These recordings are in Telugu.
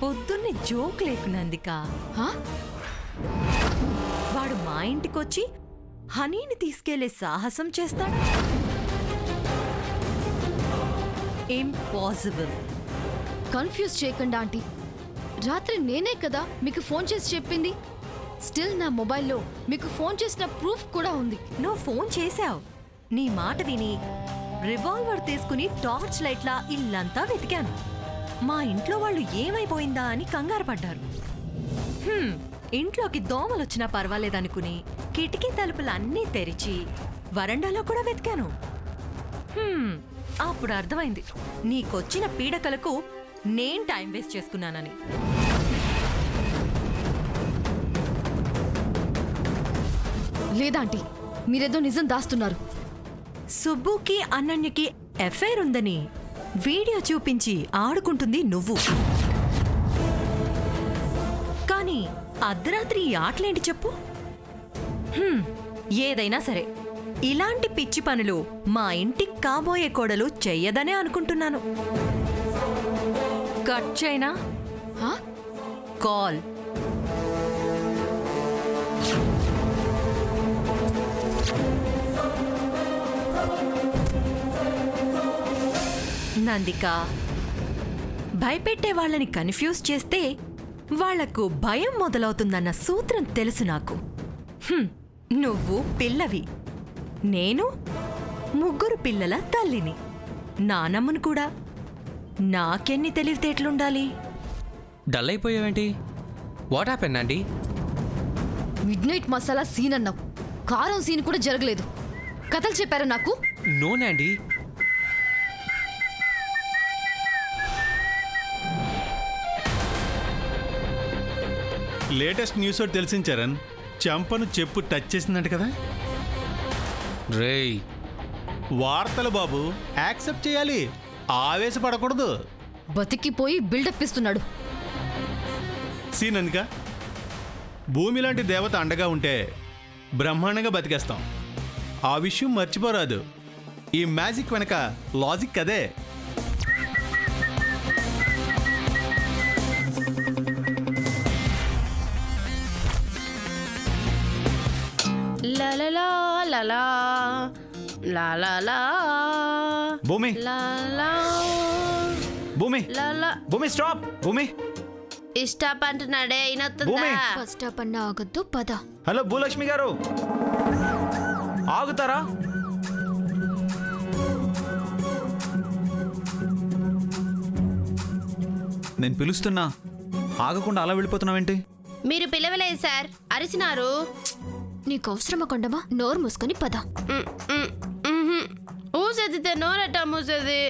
పొద్దున్నే జోక్ లేకునందిక. వాడు మా ఇంటికొచ్చి హనీని తీసుకెళ్లే సాహసం చేస్తాడు? ఇంపాసిబుల్. కన్ఫ్యూజ్ చేయకండి ఆంటీ. రాత్రి నేనే కదా మీకు ఫోన్ చేసి చెప్పింది. స్టిల్ నా మొబైల్లో మీకు ఫోన్ చేసిన ప్రూఫ్ కూడా ఉంది. నువ్వు ఫోన్ చేశావు. నీ మాట విని రివాల్వర్ తీసుకుని టార్చ్ లైట్లా ఇల్లంతా వెతికాను. మా ఇంట్లో వాళ్ళు ఏమైపోయిందా అని కంగారు పడ్డారు. ఇంట్లోకి దోమలొచ్చినా పర్వాలేదనుకుని కిటికీ తలుపులన్నీ తెరిచి వరండాలో కూడా వెతికాను. అప్పుడు అర్థమైంది నీకొచ్చిన పీడకలకు నేను టైం వేస్ట్ చేసుకున్నానని. లేదాంటీ, మీరేదో నిజం దాస్తున్నారు. సుబ్బుకి అనన్యకి ఎఫైర్ ఉందని వీడియో చూపించి ఆడుకుంటుంది నువ్వు. కానీ అర్ధరాత్రి ఈ ఆటలేంటి చెప్పు? ఏదైనా సరే ఇలాంటి పిచ్చి పనులు మా ఇంటికి కాబోయే కోడలు చెయ్యదనే అనుకుంటున్నాను. కట్ చేయనా? కాల్. నందిక, భయపెట్టే వాళ్ళని కన్ఫ్యూజ్ చేస్తే వాళ్లకు భయం మొదలవుతుందన్న సూత్రం తెలుసు నాకు. నువ్వు పిల్లవి, నేను ముగ్గురు పిల్లల తల్లిని, నానమ్మను కూడా. నాకెన్ని తెలివితేటలుండాలి? డల్ అయిపోయావేంటి? వాట్ హ్యాపెన్ అండి? మిడ్ నైట్ మసాలా సీన్ అన్నావు, కారం సీన్ కూడా జరగలేదు. కథలు చెప్పారా నాకు? నో నాండి. లేటెస్ట్ న్యూస్ ఒకటి తెలిసింది చరణ్. చంపను చెప్పు టచ్ చేసిందంట కదా. రేయ్, వార్తలు బాబు, యాక్సెప్ట్ చేయాలి, ఆవేశపడకూడదు. బతికిపోయి బిల్డప్ ఇస్తున్నాడు. సీనందుక భూమి లాంటి దేవత అండగా ఉంటే బ్రహ్మాండంగా బతికేస్తాం. ఆ విషయం మర్చిపోరాదు. ఈ మ్యాజిక్ వెనక లాజిక్ అదే. భూమి, భూమి, భూమి స్టాప్. భూమి స్టాప్ అంటున్నాడే, భూమి ఫస్ట్ స్టాప్ అన్న ఆగద్దు, పద. హలో భూలక్ష్మి గారు, ఆగుతారా? నేను పిలుస్తున్నా, ఆగకుండా అలా వెళ్ళిపోతున్నావేంటి? మీరు పిలవలేదు సార్, అరిచినారు. నీకు అవసరమా కొండమా? నోరు మూసుకొని పద. ఊసెత్తితే నోరట మూసేది.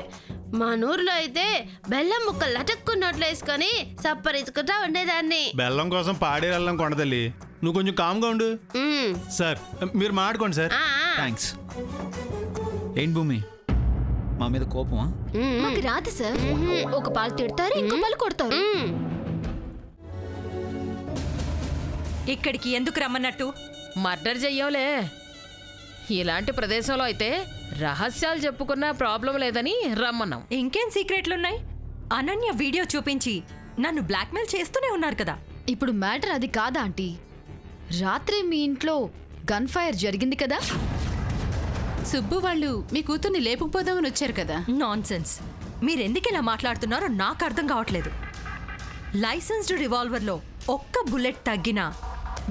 మా నూరులో అయితే బెల్లం ముక్క లటక్కున్నట్లు వేసుకొని సప్పరించుకుంటా ఉండేదాన్ని. బెల్లం కోసం పాడే వెళ్ళం కొండతల్లి, నువ్వు కొంచెం కామ్గా ఉండు. సార్ మీరు మాట్లాడుకోండి సార్. థ్యాంక్స్. ఏంటి భూమి, మా మీద కోపమా? మాకు రాదు సార్. ఒక పాలు తిడతారు, ఇంకో పాలు కొడతారు. ఇక్కడికి ఎందుకు రమ్మన్నట్టు? మర్డర్ చెయ్యంలే. ఇలాంటి ప్రదేశంలో అయితే రహస్యాలు చెప్పుకున్న ప్రాబ్లం లేదని రమ్మన్నాం. ఇంకేం సీక్రెట్లున్నాయి? అనన్య వీడియో చూపించి నన్ను బ్లాక్మెయిల్ చేస్తూనే ఉన్నారు కదా. ఇప్పుడు మ్యాటర్ అది కాదా ఆంటీ? రాత్రి మీ ఇంట్లో గన్ ఫైర్ జరిగింది కదా. సుబ్బు వాళ్ళు మీ కూతుర్ని లేపుకుపోదామని వచ్చారు కదా. నాన్సెన్స్. మీరెందుకిలా మాట్లాడుతున్నారో నాకు అర్థం కావట్లేదు. లైసెన్స్డ్ రివాల్వర్లో ఒక్క బుల్లెట్ తగ్గినా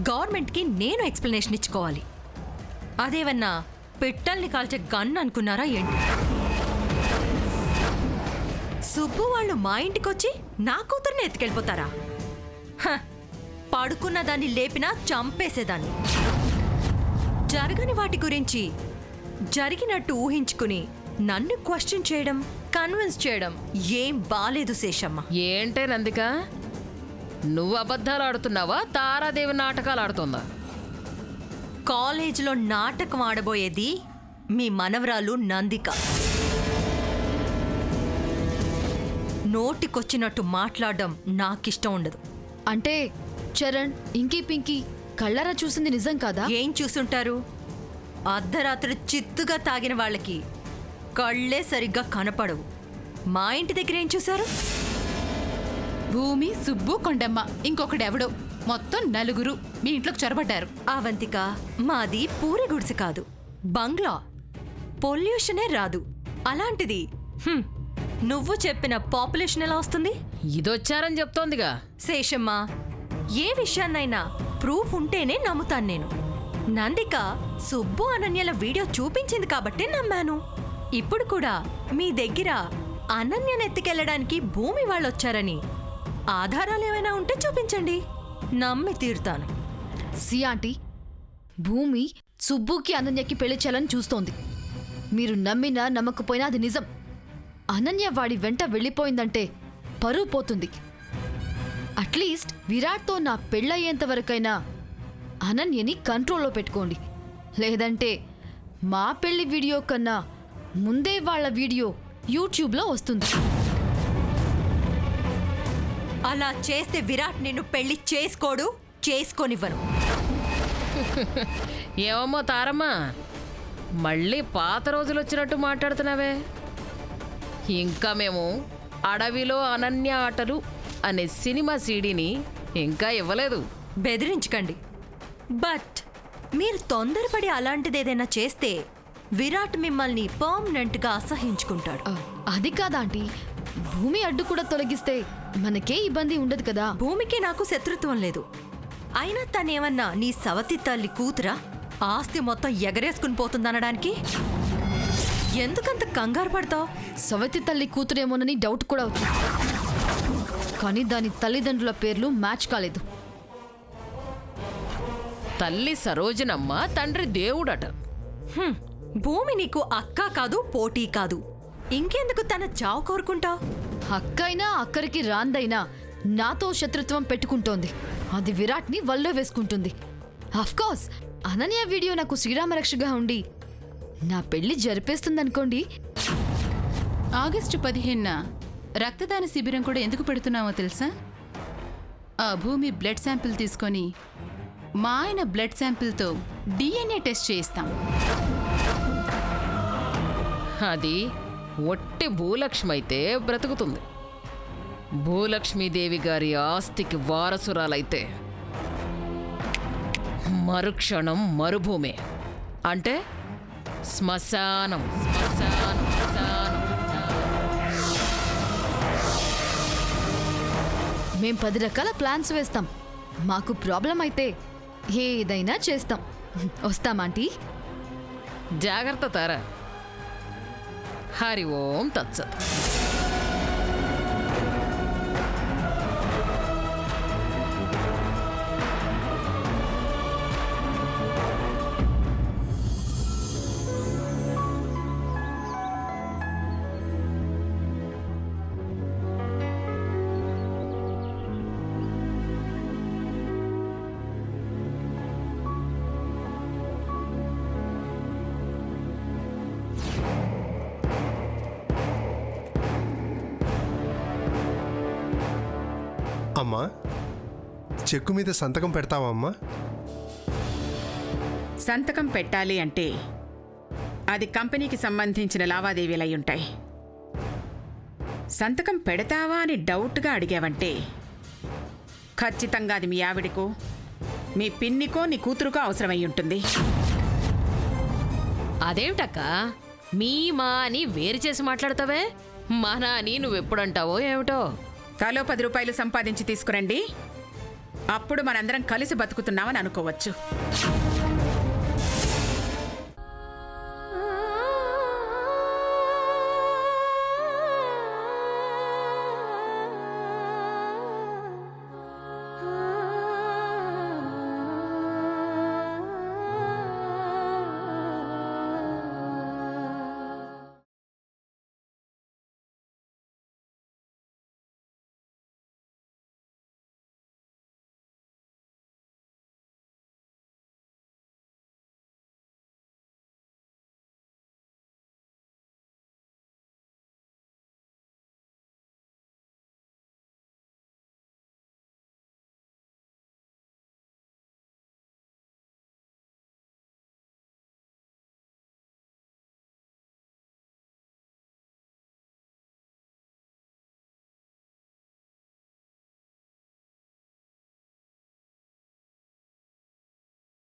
గవర్నమెంట్కి నేను ఎక్స్ప్లెనేషన్ ఇచ్చుకోవాలి. అదేవన్నా పిట్టల్ని కాల్చే గన్ అనుకున్నారా ఏంటి? సుబ్బు వాళ్ళు మా ఇంటికొచ్చి నా కూతుర్ని ఎత్తుకెళ్ళిపోతారా? పడుకున్న దాన్ని లేపినా చంపేసేదాన్ని. జరగని వాటి గురించి జరిగినట్టు ఊహించుకుని నన్ను క్వశ్చన్ చేయడం, కన్విన్స్ చేయడం ఏం బాలేదు శేషమ్మ. ఏంటే నందిక, నువ్వు అబద్ధాలు ఆడుతున్నావా, తారాదేవి నాటకాలు ఆడుతుందా? కాలేజీలో నాటకం ఆడబోయేది మీ మనవరాలు నందిక. నోటికొచ్చినట్టు మాట్లాడడం నాకిష్టం ఉండదు. అంటే చరణ్, ఇంకీ పింకీ కళ్ళారా చూసింది నిజం కాదా? ఏం చూసుంటారు? అర్ధరాత్రి చిత్తుగా తాగిన వాళ్ళకి కళ్ళే సరిగ్గా కనపడవు. మా ఇంటి దగ్గర ఏం చూశారు? భూమి, సుబ్బు, కొండమ్మ ఇంకొకడెవడో మొత్తం 4 మీ ఇంట్లోకి చొరబడ్డారు. అవంతిక, మాది పూరి గుడిసె కాదు, బంగ్లా. పొల్యూషనే రాదు. అలాంటిది నువ్వు చెప్పిన పాపులేషన్ ఎలా వస్తుంది? ఇదొచ్చారని చెప్తోందిగా. శేషమ్మ, ఏ విషయాన్నైనా ప్రూఫ్ ఉంటేనే నమ్ముతాను నేను. నందిక సుబ్బు అనన్యల వీడియో చూపించింది కాబట్టే నమ్మాను. ఇప్పుడు కూడా మీ దగ్గర అనన్యనెత్తికెళ్ళడానికి భూమి వాళ్ళొచ్చారని ఆధారాలు ఏమైనా ఉంటే చూపించండి, నమ్మి తీరుతాను. సి ఆంటీ, భూమి సుబ్బుకి అనన్యకి పెళ్లి చేయాలని చూస్తోంది. మీరు నమ్మినా నమ్మకపోయినా అది నిజం. అనన్య వాడి వెంట వెళ్ళిపోయిందంటే పరువు పోతుంది. అట్లీస్ట్ విరాట్తో నా పెళ్ళయ్యేంత వరకైనా అనన్యని కంట్రోల్లో పెట్టుకోండి. లేదంటే మా పెళ్లి వీడియో కన్నా ముందే వాళ్ళ వీడియో యూట్యూబ్లో వస్తుంది. అలా చేస్తే విరాట్ నిన్ను పెళ్లి చేసుకోడు, చేసుకోనివ్వను. ఏమమ్మో తారమ్మా, మళ్ళీ పాత రోజులు వచ్చినట్టు మాట్లాడుతున్నావే. ఇంకా మేము అడవిలో అనన్య ఆటలు అనే సినిమా సీడీని ఇంకా ఇవ్వలేదు. బెదిరించకండి. బట్ మీరు తొందరపడి అలాంటిదేదైనా చేస్తే విరాట్ మిమ్మల్ని పర్మనెంట్గా అసహించుకుంటాడు. అది కాదాంటీ, భూమి అడ్డు కూడా తొలగిస్తే మనకే ఇబ్బంది ఉండదు కదా. భూమికి నాకు శత్రుత్వం లేదు. అయినా తనేమన్నా నీ సవతి తల్లి కూతురా? ఆస్తి మొత్తం ఎగరేసుకుని పోతుందనడానికి ఎందుకంత కంగారు పడతావు? సవతి తల్లి కూతురేమోనని డౌట్ కూడా వచ్చింది, కానీ దాని తల్లిదండ్రుల పేర్లు మ్యాచ్ కాలేదు. తల్లి సరోజనమ్మ, తండ్రి దేవుడట. భూమి నీకు అక్క కాదు, పోటీ కాదు. ఇంకెందుకు తన చావు కోరుకుంటావు? అక్కైనా అక్కడికి రాందైనా నాతో శత్రుత్వం పెట్టుకుంటోంది. అది విరాట్ని వల్లో వేసుకుంటుంది. అఫ్కోర్స్ అనన్య వీడియో నాకు శ్రీరామరక్షగా ఉండి నా పెళ్లి జరిపేస్తుందనుకోండి. ఆగస్టు 15న రక్తదాన శిబిరం కూడా ఎందుకు పెడుతున్నామో తెలుసా? ఆ భూమి బ్లడ్ శాంపిల్ తీసుకొని మా ఆయన బ్లడ్ శాంపిల్తో DNA టెస్ట్ చేయిస్తాం. అది ఒట్టి భూలక్ష్మి అయితే బ్రతుకుతుంది. భూలక్ష్మీదేవి గారి ఆస్తికి వారసురాలైతే మరుక్షణం మరుభూమే, అంటే శ్మశానం. శ్మశానం, శ్మశానం. మేం 10 రకాల ప్లాన్స్ వేస్తాం. మాకు ప్రాబ్లం అయితే ఏదైనా చేస్తాం. వస్తామాంటీ. జాగ్రత్త తారా. హరి ఓం తత్సత్. అమ్మా, చెక్కు మీద సంతకం పెడతావా అమ్మా? సంతకం పెట్టాలి అంటే అది కంపెనీకి సంబంధించిన లావాదేవీలు అయి ఉంటాయి. సంతకం పెడతావా అని డౌట్గా అడిగావంటే ఖచ్చితంగా అది మీ ఆవిడకో, మీ పిన్నికో, నీ కూతురుకో అవసరమై ఉంటుంది. అదేమిటక్క, మీ మా అని వేరు చేసి మాట్లాడతావే? మన అని నువ్వెప్పుడంటావో ఏమిటో. తలో 10 రూపాయలు సంపాదించి తీసుకురండి, అప్పుడు మనందరం కలిసి బతుకుతున్నామని అనుకోవచ్చు.